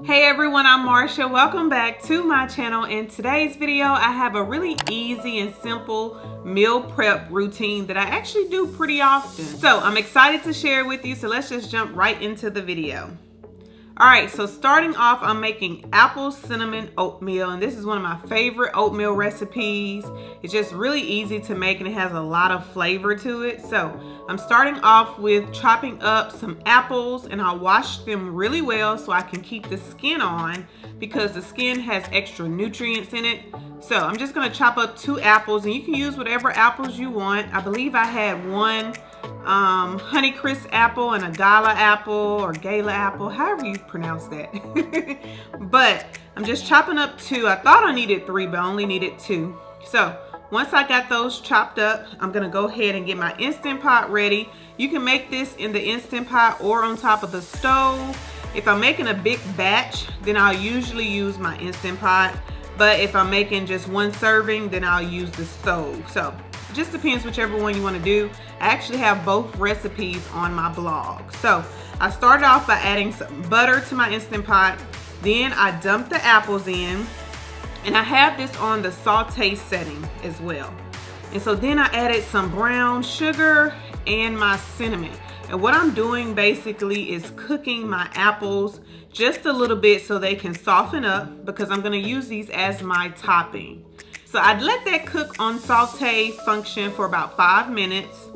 Hey everyone, I'm Marsha. Welcome back to my channel. In today's video, I have a really easy and simple meal prep routine that I actually do pretty often. So I'm excited to share with you. So let's just jump right into the video. All right, so starting off, I'm making apple cinnamon oatmeal, and this is one of my favorite oatmeal recipes. It's just really easy to make and it has a lot of flavor to it. So I'm starting off with chopping up some apples, and I'll wash them really well so I can keep the skin on because the skin has extra nutrients in it. So I'm just gonna chop up 2 apples, and you can use whatever apples you want. I believe I had one Honeycrisp apple and a Gala apple or Gala apple, however you pronounce that. But I'm just chopping up 2. I thought I needed 3, but I only needed 2. So once I got those chopped up, I'm gonna go ahead and get my Instant Pot ready. You can make this in the Instant Pot or on top of the stove. If I'm making a big batch, then I'll usually use my Instant Pot. But if I'm making just one serving, then I'll use the stove. So it just depends whichever one you want to do. I actually have both recipes on my blog. So I started off by adding some butter to my Instant Pot. Then I dumped the apples in, and I have this on the saute setting as well. And so then I added some brown sugar and my cinnamon. And what I'm doing basically is cooking my apples just a little bit so they can soften up, because I'm going to use these as my topping. So I'd let that cook on saute function for about 5 minutes.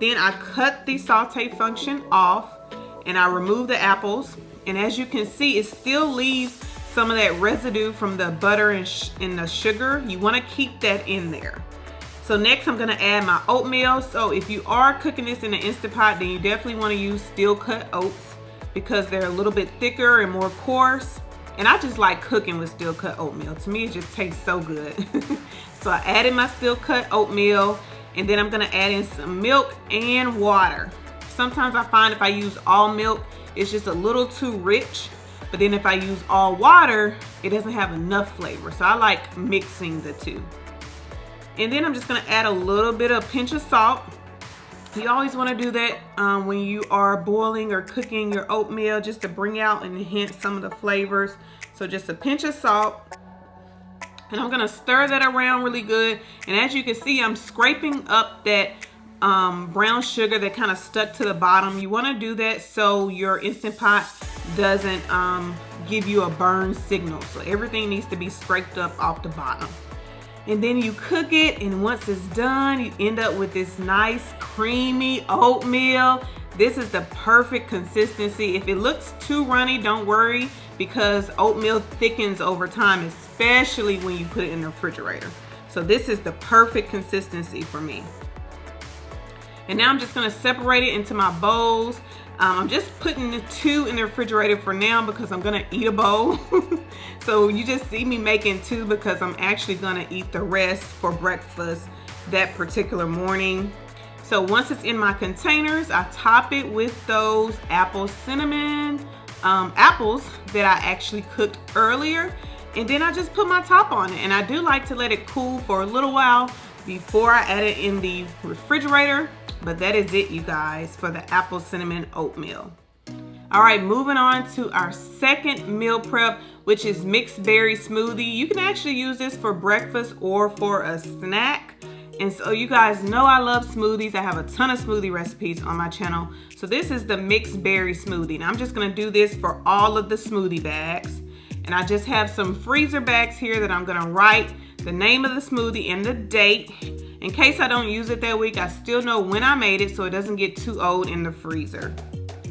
Then I cut the saute function off and I remove the apples. And as you can see, it still leaves some of that residue from the butter and the sugar. You want to keep that in there. So next I'm going to add my oatmeal. So if you are cooking this in an Instant Pot, then you definitely want to use steel cut oats because they're a little bit thicker and more coarse. And I just like cooking with steel cut oatmeal. To me, it just tastes so good. So I added my steel cut oatmeal, and then I'm gonna add in some milk and water. Sometimes I find if I use all milk, it's just a little too rich. But then if I use all water, it doesn't have enough flavor. So I like mixing the two. And then I'm just gonna add a little bit of pinch of salt. You always want to do that when you are boiling or cooking your oatmeal, just to bring out and enhance some of the flavors. So just a pinch of salt, and I'm going to stir that around really good. And as you can see, I'm scraping up that brown sugar that kind of stuck to the bottom. You want to do that so your Instant Pot doesn't give you a burn signal. So everything needs to be scraped up off the bottom. And then you cook it, and once it's done, you end up with this nice creamy oatmeal. This is the perfect consistency. If it looks too runny, don't worry, because oatmeal thickens over time, especially when you put it in the refrigerator. So this is the perfect consistency for me. And now I'm just gonna separate it into my bowls. I'm just putting the 2 in the refrigerator for now because I'm gonna eat a bowl. So you just see me making 2 because I'm actually gonna eat the rest for breakfast that particular morning. So once it's in my containers, I top it with those apple cinnamon apples that I actually cooked earlier. And then I just put my top on it. And I do like to let it cool for a little while before I add it in the refrigerator. But that is it, you guys, for the apple cinnamon oatmeal. All right, moving on to our second meal prep, which is mixed berry smoothie. You can actually use this for breakfast or for a snack. And so you guys know I love smoothies. I have a ton of smoothie recipes on my channel. So this is the mixed berry smoothie. Now I'm just gonna do this for all of the smoothie bags. And I just have some freezer bags here that I'm gonna write the name of the smoothie and the date. In case I don't use it that week, I still know when I made it so it doesn't get too old in the freezer.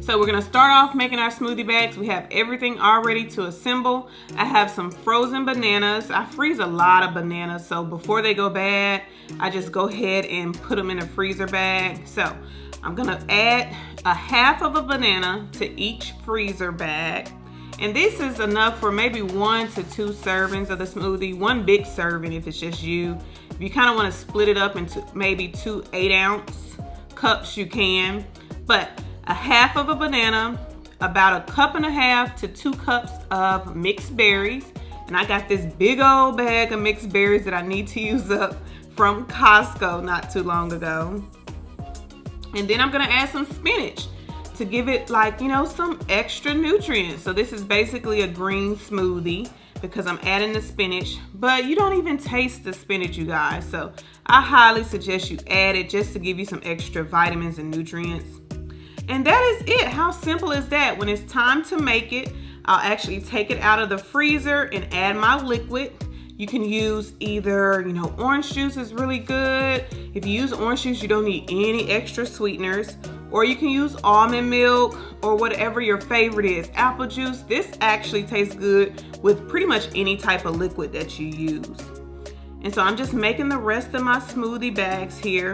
So we're gonna start off making our smoothie bags. We have everything all ready to assemble. I have some frozen bananas. I freeze a lot of bananas, so before they go bad, I just go ahead and put them in a freezer bag. So I'm gonna add a half of a banana to each freezer bag. And this is enough for maybe 1 to 2 servings of the smoothie. 1 big serving if it's just you. If you kind of want to split it up into maybe 2 8-ounce cups, you can. But a half of a banana, about 1.5 cups to 2 cups of mixed berries. And I got this big old bag of mixed berries that I need to use up from Costco not too long ago. And then I'm gonna add some spinach. to give it, like, you know, some extra nutrients. So this is basically a green smoothie because I'm adding the spinach, but you don't even taste the spinach, you guys. So I highly suggest you add it just to give you some extra vitamins and nutrients. And that is it. How simple is that? When it's time to make it, I'll actually take it out of the freezer and add my liquid. You can use either, you know, orange juice is really good. If you use orange juice, you don't need any extra sweeteners. Or you can use almond milk or whatever your favorite is. Apple juice, this actually tastes good with pretty much any type of liquid that you use. And so I'm just making the rest of my smoothie bags here.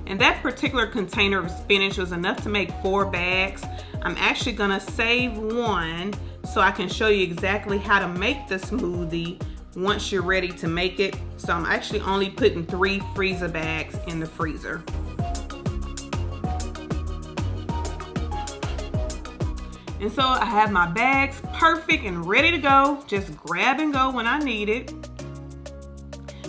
And that particular container of spinach was enough to make 4 bags. I'm actually gonna save one so I can show you exactly how to make the smoothie once you're ready to make it. So I'm actually only putting 3 freezer bags in the freezer. And so I have my bags perfect and ready to go. Just grab and go when I need it.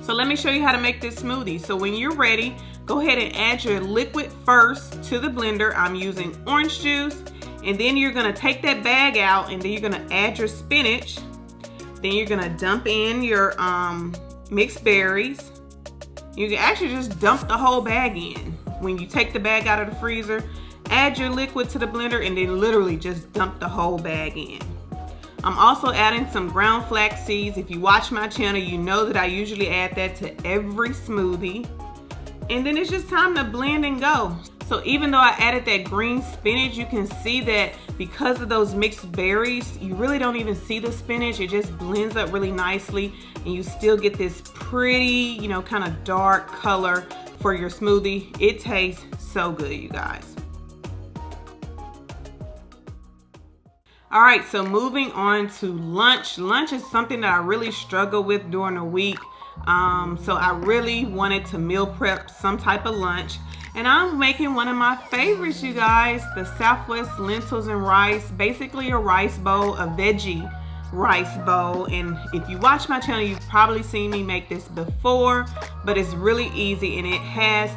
So let me show you how to make this smoothie. So when you're ready, go ahead and add your liquid first to the blender. I'm using orange juice. And then you're gonna take that bag out and then you're gonna add your spinach. Then you're gonna dump in your mixed berries. You can actually just dump the whole bag in. When you take the bag out of the freezer, add your liquid to the blender and then literally just dump the whole bag in. I'm also adding some ground flax seeds. If you watch my channel, you know that I usually add that to every smoothie. And then it's just time to blend and go. So even though I added that green spinach, you can see that because of those mixed berries, you really don't even see the spinach. It just blends up really nicely and you still get this pretty, you know, kind of dark color for your smoothie. It tastes so good, you guys. All right, so moving on to lunch. Lunch is something that I really struggle with during the week. So I really wanted to meal prep some type of lunch. And I'm making one of my favorites, you guys, the Southwest lentils and rice, basically a rice bowl, a veggie rice bowl. And if you watch my channel, you've probably seen me make this before, but it's really easy and it has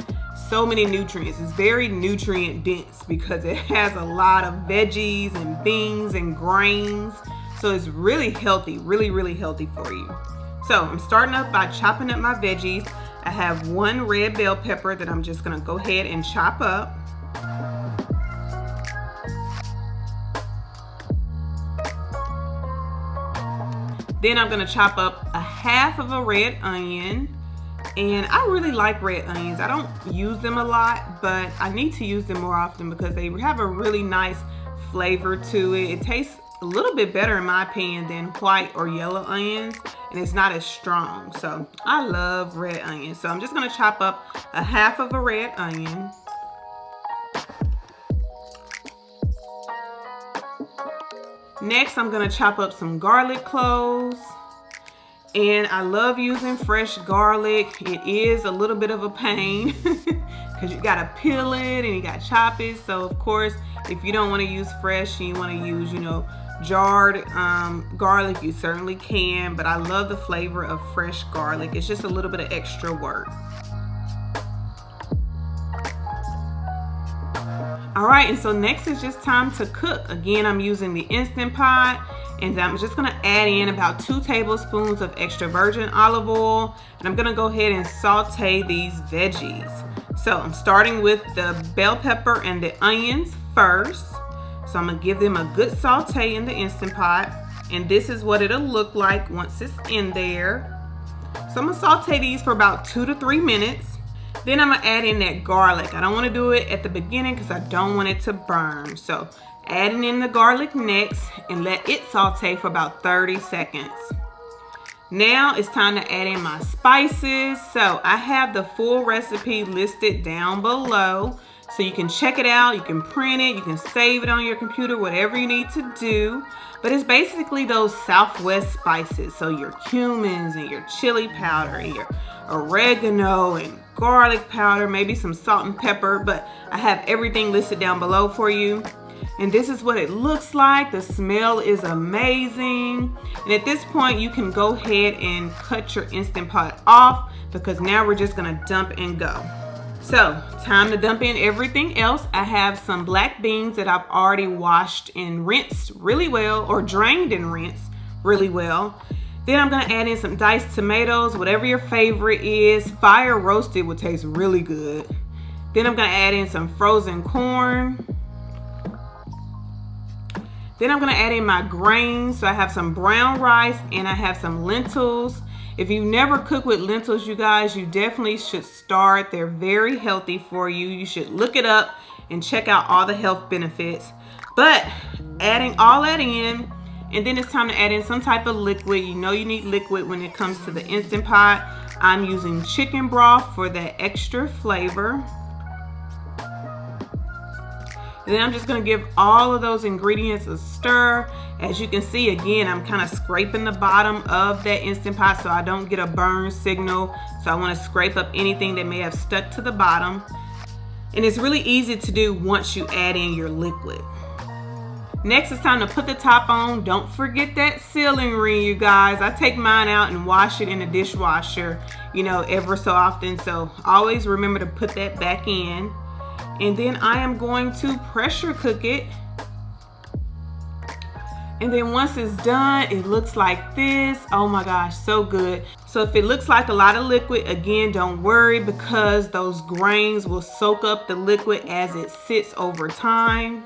so many nutrients. It's very nutrient dense because it has a lot of veggies and beans and grains. So it's really healthy, really healthy for you. So I'm starting up by chopping up my veggies. I have 1 red bell pepper that I'm just gonna go ahead and chop up. Then I'm gonna chop up a half of a red onion. And I really like red onions. I don't use them a lot, but I need to use them more often because they have a really nice flavor to it. It tastes a little bit better in my opinion than white or yellow onions, and it's not as strong. So I love red onions. So I'm just gonna chop up a half of a red onion. Next, I'm gonna chop up some garlic cloves. And I love using fresh garlic. It is a little bit of a pain because you gotta peel it and you gotta chop it. So of course, if you don't wanna use fresh and you wanna use, you know, jarred garlic, you certainly can, but I love the flavor of fresh garlic. It's just a little bit of extra work. All right, and so next is just time to cook. Again, I'm using the Instant Pot, and I'm just gonna add in about 2 tablespoons of extra virgin olive oil, and I'm gonna go ahead and saute these veggies. So I'm starting with the bell pepper and the onions first. So I'm gonna give them a good saute in the Instant Pot, and this is what it'll look like once it's in there. So I'm gonna saute these for about 2 to 3 minutes. Then I'm gonna add in that garlic. I don't wanna do it at the beginning because I don't want it to burn. So adding in the garlic next and let it saute for about 30 seconds. Now it's time to add in my spices. So I have the full recipe listed down below. So you can check it out, you can print it, you can save it on your computer, whatever you need to do. But it's basically those Southwest spices. So your cumins and your chili powder and your oregano and garlic powder, maybe some salt and pepper, but I have everything listed down below for you. And this is what it looks like. The smell is amazing. And at this point, you can go ahead and cut your Instant Pot off because now we're just gonna dump and go. So, time to dump in everything else. I have some black beans that I've already washed and rinsed really well, or drained and rinsed really well. Then I'm gonna add in some diced tomatoes, whatever your favorite is. Fire roasted would taste really good. Then I'm gonna add in some frozen corn. Then I'm gonna add in my grains. So I have some brown rice and I have some lentils. If you've never cooked with lentils, you guys, you definitely should start. They're very healthy for you. You should look it up and check out all the health benefits. But adding all that in, and then it's time to add in some type of liquid. You know you need liquid when it comes to the Instant Pot. I'm using chicken broth for that extra flavor. And then I'm just gonna give all of those ingredients a stir. As you can see, again, I'm kind of scraping the bottom of that Instant Pot so I don't get a burn signal. So I wanna scrape up anything that may have stuck to the bottom. And it's really easy to do once you add in your liquid. Next, it's time to put the top on. Don't forget that sealing ring, you guys. I take mine out and wash it in the dishwasher, you know, ever so often. So always remember to put that back in. And then I am going to pressure cook it. And then once it's done, it looks like this. Oh my gosh, so good. So if it looks like a lot of liquid, again, don't worry because those grains will soak up the liquid as it sits over time.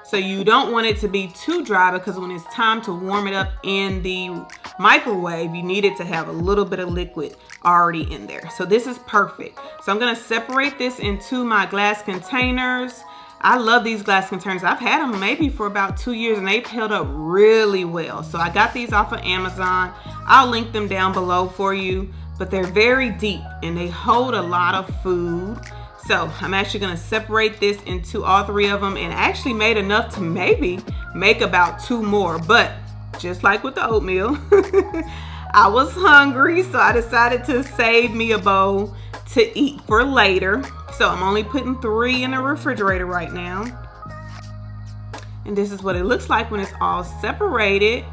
So you don't want it to be too dry because when it's time to warm it up in the microwave, you need it to have a little bit of liquid already in there. So this is perfect. So I'm gonna separate this into my glass containers. I love these glass containers. I've had them maybe for about 2 years and they've held up really well. So I got these off of Amazon. I'll link them down below for you, but they're very deep and they hold a lot of food. So I'm actually gonna separate this into all 3 of them, and I actually made enough to maybe make about 2 more, but just like with the oatmeal, I was hungry, so I decided to save me a bowl to eat for later. So I'm only putting 3 in the refrigerator right now. And this is what it looks like when it's all separated.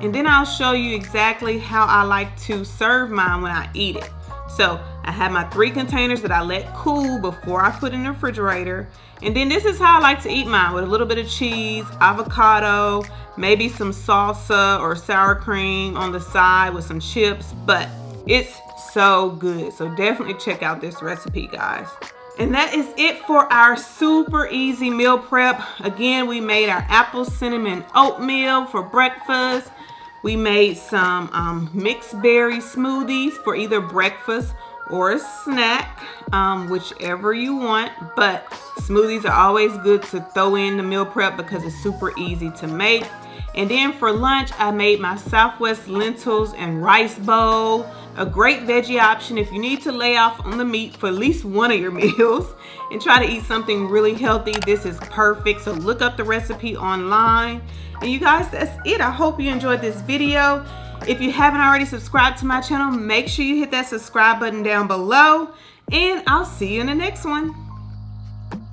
And then I'll show you exactly how I like to serve mine when I eat it. So I have my 3 containers that I let cool before I put in the refrigerator. And then this is how I like to eat mine, with a little bit of cheese, avocado, maybe some salsa or sour cream on the side with some chips, but it's so good. So definitely check out this recipe, guys. And that is it for our super easy meal prep. Again, we made our apple cinnamon oatmeal for breakfast. We made some mixed berry smoothies for either breakfast or a snack, whichever you want. But smoothies are always good to throw in the meal prep because it's super easy to make. And then for lunch, I made my Southwest lentils and rice bowl. A great veggie option if you need to lay off on the meat for at least one of your meals and try to eat something really healthy. This is perfect. So look up the recipe online. And you guys, that's it. I hope you enjoyed this video. If you haven't already subscribed to my channel, make sure you hit that subscribe button down below. And I'll see you in the next one.